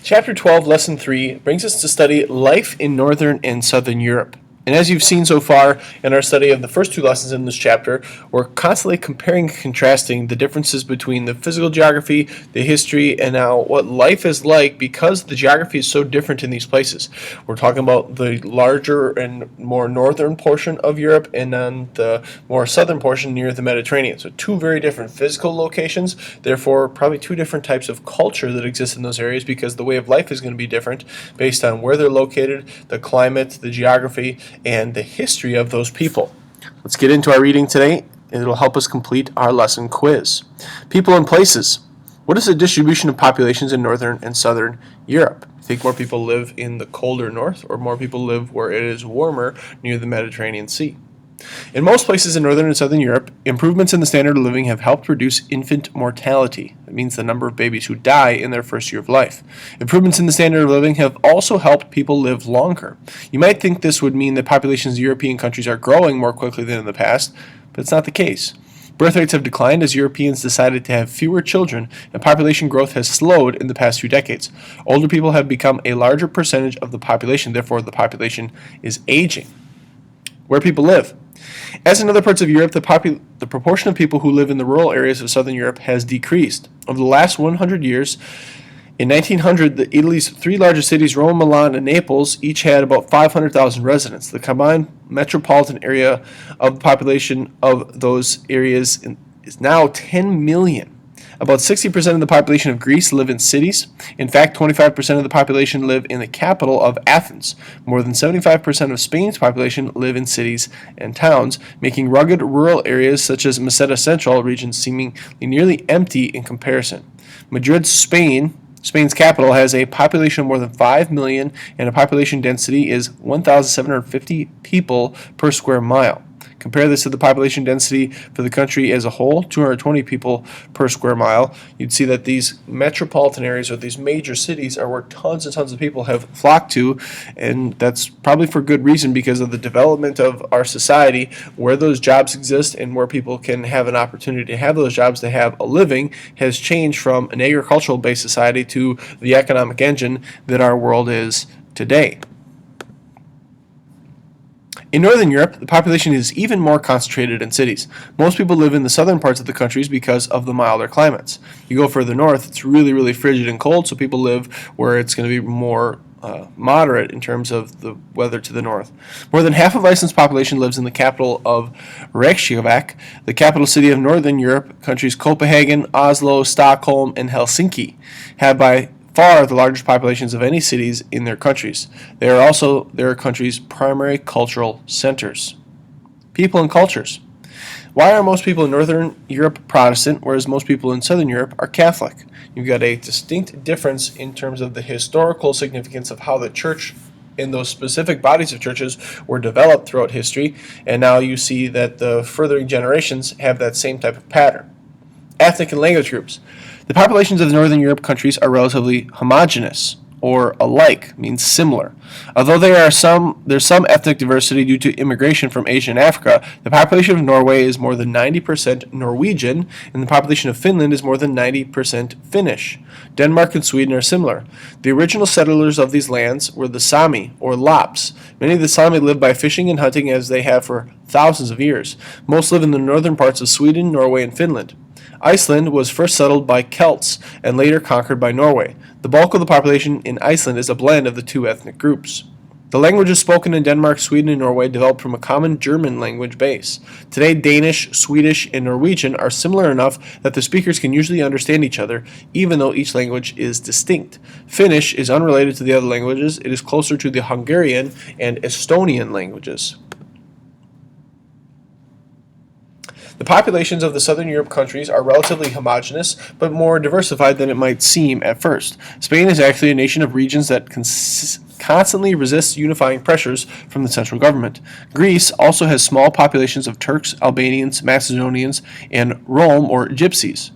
Chapter 12, Lesson 3 brings us to study life in Northern and Southern Europe. And as you've seen so far in our study of the first two lessons in this chapter, we're constantly comparing and contrasting the differences between the physical geography, the history, and now what life is like because the geography is so different in these places. We're talking about the larger and more northern portion of Europe and then the more southern portion near the Mediterranean. So two very different physical locations, therefore probably two different types of culture that exist in those areas because the way of life is going to be different based on where they're located, the climate, the geography, and the history of those people. Let's get into our reading today, and it'll help us complete our lesson quiz. People and places. What is the distribution of populations in Northern and Southern Europe? You think more people live in the colder north, or more people live where it is warmer near the Mediterranean Sea? In most places in Northern and Southern Europe, improvements in the standard of living have helped reduce infant mortality. That means the number of babies who die in their first year of life. Improvements in the standard of living have also helped people live longer. You might think this would mean that populations of European countries are growing more quickly than in the past, but it's not the case. Birth rates have declined as Europeans decided to have fewer children, and population growth has slowed in the past few decades. Older people have become a larger percentage of the population, therefore the population is aging. Where people live. As in other parts of Europe, the proportion of people who live in the rural areas of southern Europe has decreased. Over the last 100 years, in 1900, Italy's three largest cities, Rome, Milan, and Naples, each had about 500,000 residents. The combined metropolitan area of the population of those areas is now 10 million. About 60% of the population of Greece live in cities. In fact, 25% of the population live in the capital of Athens. More than 75% of Spain's population live in cities and towns, making rugged rural areas such as Meseta Central region seemingly nearly empty in comparison. Madrid, Spain's capital, has a population of more than 5 million, and a population density is 1,750 people per square mile. Compare this to the population density for the country as a whole, 220 people per square mile. You'd see that these metropolitan areas or these major cities are where tons and tons of people have flocked to, and that's probably for good reason because of the development of our society, where those jobs exist and where people can have an opportunity to have those jobs to have a living has changed from an agricultural-based society to the economic engine that our world is today. In Northern Europe, the population is even more concentrated in cities. Most people live in the southern parts of the countries because of the milder climates. You go further north, it's really, really frigid and cold, so people live where it's going to be more moderate in terms of the weather to the north. More than half of Iceland's population lives in the capital of Reykjavik, the capital city of Northern Europe. Countries Copenhagen, Oslo, Stockholm, and Helsinki have by far the largest populations of any cities in their countries. They are also their country's primary cultural centers. People and cultures. Why are most people in Northern Europe Protestant, whereas most people in Southern Europe are Catholic? You've got a distinct difference in terms of the historical significance of how the church and those specific bodies of churches were developed throughout history, and now you see that the furthering generations have that same type of pattern. Ethnic and language groups. The populations of the Northern Europe countries are relatively homogeneous, or alike, means similar. Although there's some ethnic diversity due to immigration from Asia and Africa, the population of Norway is more than 90% Norwegian, and the population of Finland is more than 90% Finnish. Denmark and Sweden are similar. The original settlers of these lands were the Sami, or Lapps. Many of the Sami live by fishing and hunting as they have for thousands of years. Most live in the northern parts of Sweden, Norway, and Finland. Iceland was first settled by Celts and later conquered by Norway. The bulk of the population in Iceland is a blend of the two ethnic groups. The languages spoken in Denmark, Sweden, and Norway developed from a common German language base. Today, Danish, Swedish, and Norwegian are similar enough that the speakers can usually understand each other, even though each language is distinct. Finnish is unrelated to the other languages. It is closer to the Hungarian and Estonian languages. The populations of the Southern Europe countries are relatively homogeneous, but more diversified than it might seem at first. Spain is actually a nation of regions that constantly resists unifying pressures from the central government. Greece also has small populations of Turks, Albanians, Macedonians, and Rom or Gypsies.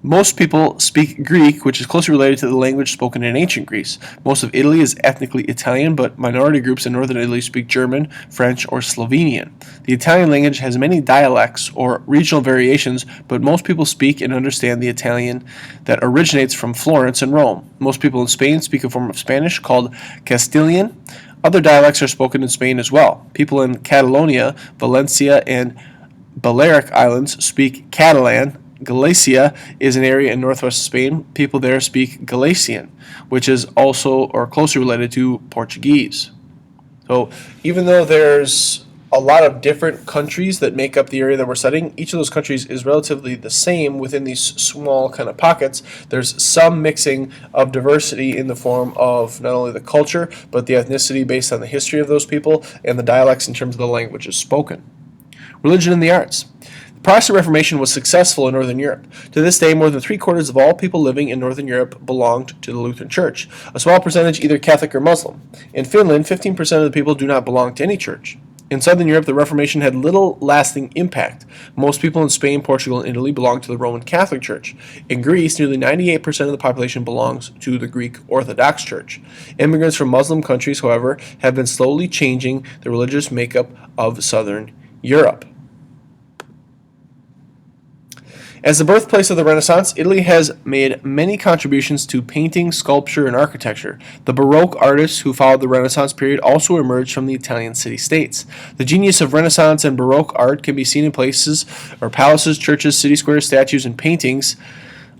Most people speak Greek, which is closely related to the language spoken in ancient Greece. Most of Italy is ethnically Italian, but minority groups in northern Italy speak German, French, or Slovenian. The Italian language has many dialects or regional variations, but most people speak and understand the Italian that originates from Florence and Rome. Most people in Spain speak a form of Spanish called Castilian. Other dialects are spoken in Spain as well. People in Catalonia, Valencia, and Balearic Islands speak Catalan. Galicia is an area in northwest Spain. People there speak Galician, which is also or closely related to Portuguese. So even though there's a lot of different countries that make up the area that we're studying, each of those countries is relatively the same within these small kind of pockets. There's some mixing of diversity in the form of not only the culture, but the ethnicity based on the history of those people and the dialects in terms of the languages spoken. Religion and the arts. The Protestant Reformation was successful in Northern Europe. To this day, more than three-quarters of all people living in Northern Europe belonged to the Lutheran Church, a small percentage either Catholic or Muslim. In Finland, 15% of the people do not belong to any church. In Southern Europe, the Reformation had little lasting impact. Most people in Spain, Portugal, and Italy belong to the Roman Catholic Church. In Greece, nearly 98% of the population belongs to the Greek Orthodox Church. Immigrants from Muslim countries, however, have been slowly changing the religious makeup of Southern Europe. As the birthplace of the Renaissance, Italy has made many contributions to painting, sculpture, and architecture. The Baroque artists who followed the Renaissance period also emerged from the Italian city-states. The genius of Renaissance and Baroque art can be seen in places or palaces, churches, city squares, statues, and paintings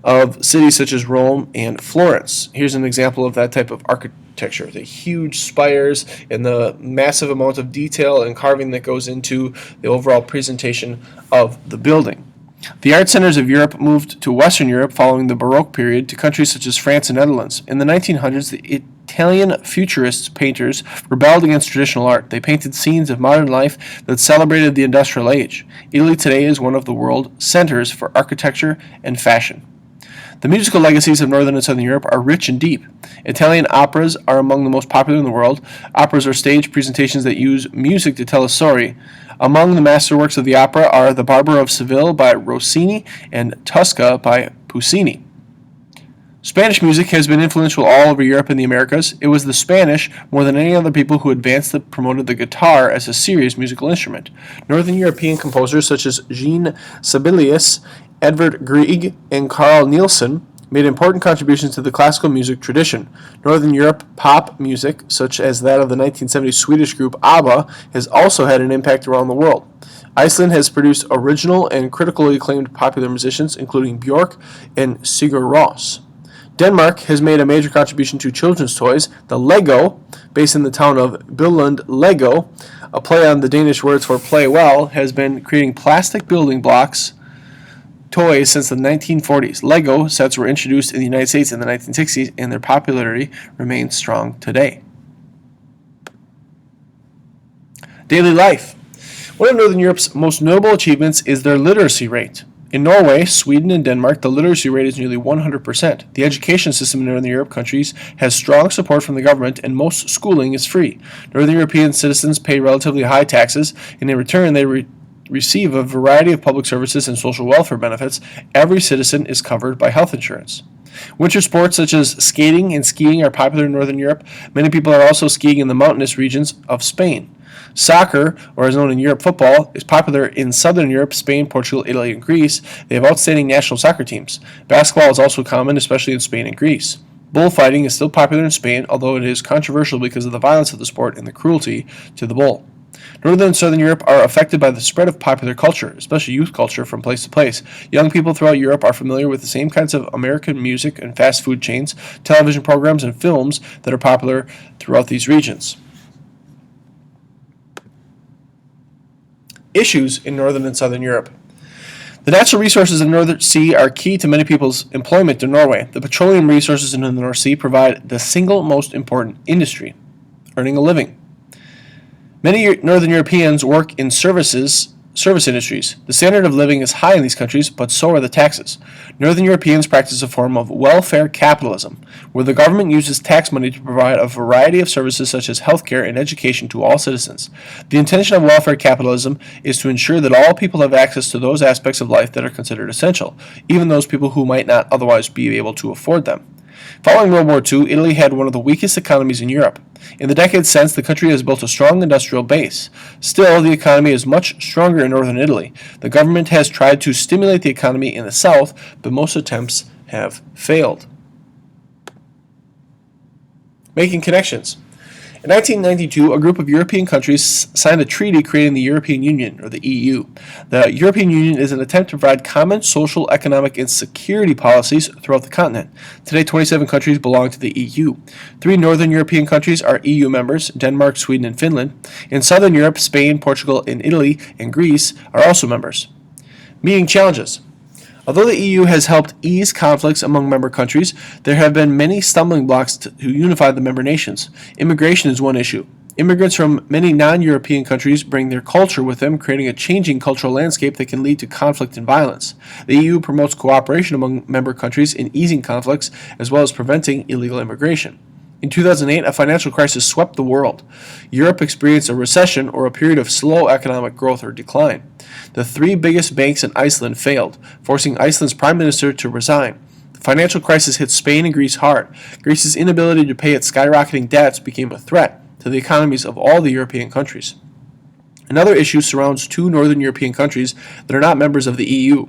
of cities such as Rome and Florence. Here's an example of that type of architecture. The huge spires and the massive amount of detail and carving that goes into the overall presentation of the building. The art centers of Europe moved to Western Europe following the Baroque period to countries such as France and Netherlands. In the 1900s, the Italian Futurist painters rebelled against traditional art. They painted scenes of modern life that celebrated the Industrial Age. Italy today is one of the world centers for architecture and fashion. The musical legacies of Northern and Southern Europe are rich and deep. Italian operas are among the most popular in the world. Operas are stage presentations that use music to tell a story. Among the masterworks of the opera are The Barber of Seville by Rossini and Tosca by Puccini. Spanish music has been influential all over Europe and the Americas. It was the Spanish, more than any other people, who advanced and promoted the guitar as a serious musical instrument. Northern European composers such as Jean Sibelius, Edvard Grieg, and Carl Nielsen made important contributions to the classical music tradition. Northern Europe pop music, such as that of the 1970s Swedish group ABBA, has also had an impact around the world. Iceland has produced original and critically acclaimed popular musicians, including Björk and Sigur Rós. Denmark has made a major contribution to children's toys. The Lego, based in the town of Billund Lego, a play on the Danish words for play well, has been creating plastic building blocks toys since the 1940s. Lego sets were introduced in the United States in the 1960s, and their popularity remains strong today. Daily life. One of Northern Europe's most notable achievements is their literacy rate. In Norway, Sweden, and Denmark, the literacy rate is nearly 100%. The education system in Northern Europe countries has strong support from the government, and most schooling is free. Northern European citizens pay relatively high taxes, and in return they receive a variety of public services and social welfare benefits. Every citizen is covered by health insurance. Winter sports such as skating and skiing are popular in Northern Europe. Many people are also skiing in the mountainous regions of Spain. Soccer, or as known in Europe, football, is popular in Southern Europe, Spain, Portugal, Italy, and Greece. They have outstanding national soccer teams. Basketball is also common, especially in Spain and Greece. Bullfighting is still popular in Spain, although it is controversial because of the violence of the sport and the cruelty to the bull. Northern and Southern Europe are affected by the spread of popular culture, especially youth culture, from place to place. Young people throughout Europe are familiar with the same kinds of American music and fast food chains, television programs, and films that are popular throughout these regions. Issues in Northern and Southern Europe. The natural resources in the North Sea are key to many people's employment in Norway. The petroleum resources in the North Sea provide the single most important industry, earning a living. Many Northern Europeans work in services Service industries. The standard of living is high in these countries, but so are the taxes. Northern Europeans practice a form of welfare capitalism, where the government uses tax money to provide a variety of services such as healthcare and education to all citizens. The intention of welfare capitalism is to ensure that all people have access to those aspects of life that are considered essential, even those people who might not otherwise be able to afford them. Following World War II, Italy had one of the weakest economies in Europe. In the decades since, the country has built a strong industrial base. Still, the economy is much stronger in northern Italy. The government has tried to stimulate the economy in the south, but most attempts have failed. Making connections. In 1992, a group of European countries signed a treaty creating the European Union, or the EU. The European Union is an attempt to provide common social, economic, and security policies throughout the continent. Today, 27 countries belong to the EU. 3 northern European countries are EU members: Denmark, Sweden, and Finland. In southern Europe, Spain, Portugal, and Italy, and Greece are also members. Meeting challenges. Although the EU has helped ease conflicts among member countries, there have been many stumbling blocks to unify the member nations. Immigration is one issue. Immigrants from many non-European countries bring their culture with them, creating a changing cultural landscape that can lead to conflict and violence. The EU promotes cooperation among member countries in easing conflicts, as well as preventing illegal immigration. In 2008, a financial crisis swept the world. Europe experienced a recession, or a period of slow economic growth or decline. The 3 biggest banks in Iceland failed, forcing Iceland's prime minister to resign. The financial crisis hit Spain and Greece hard. Greece's inability to pay its skyrocketing debts became a threat to the economies of all the European countries. Another issue surrounds 2 northern European countries that are not members of the EU: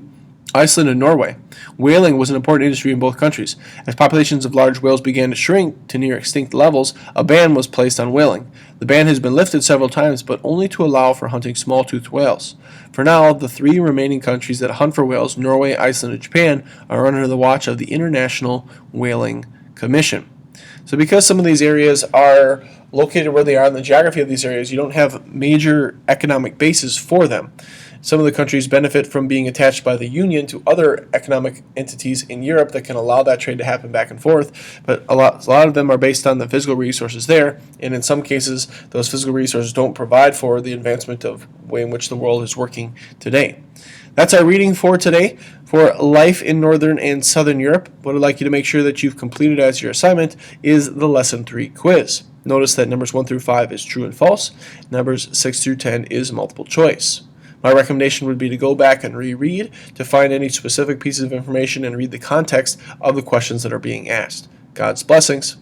Iceland and Norway. Whaling was an important industry in both countries. As populations of large whales began to shrink to near extinct levels, a ban was placed on whaling. The ban has been lifted several times, but only to allow for hunting small-toothed whales. For now, the 3 remaining countries that hunt for whales, Norway, Iceland, and Japan, are under the watch of the International Whaling Commission. So because some of these areas are located where they are in the geography of these areas, you don't have major economic bases for them. Some of the countries benefit from being attached by the Union to other economic entities in Europe that can allow that trade to happen back and forth, but a lot of them are based on the physical resources there, and in some cases, those physical resources don't provide for the advancement of the way in which the world is working today. That's our reading for today for Life in Northern and Southern Europe. What I'd like you to make sure that you've completed as your assignment is the Lesson 3 quiz. Notice that numbers 1 through 5 is true and false. Numbers 6 through 10 is multiple choice. My recommendation would be to go back and reread to find any specific pieces of information and read the context of the questions that are being asked. God's blessings.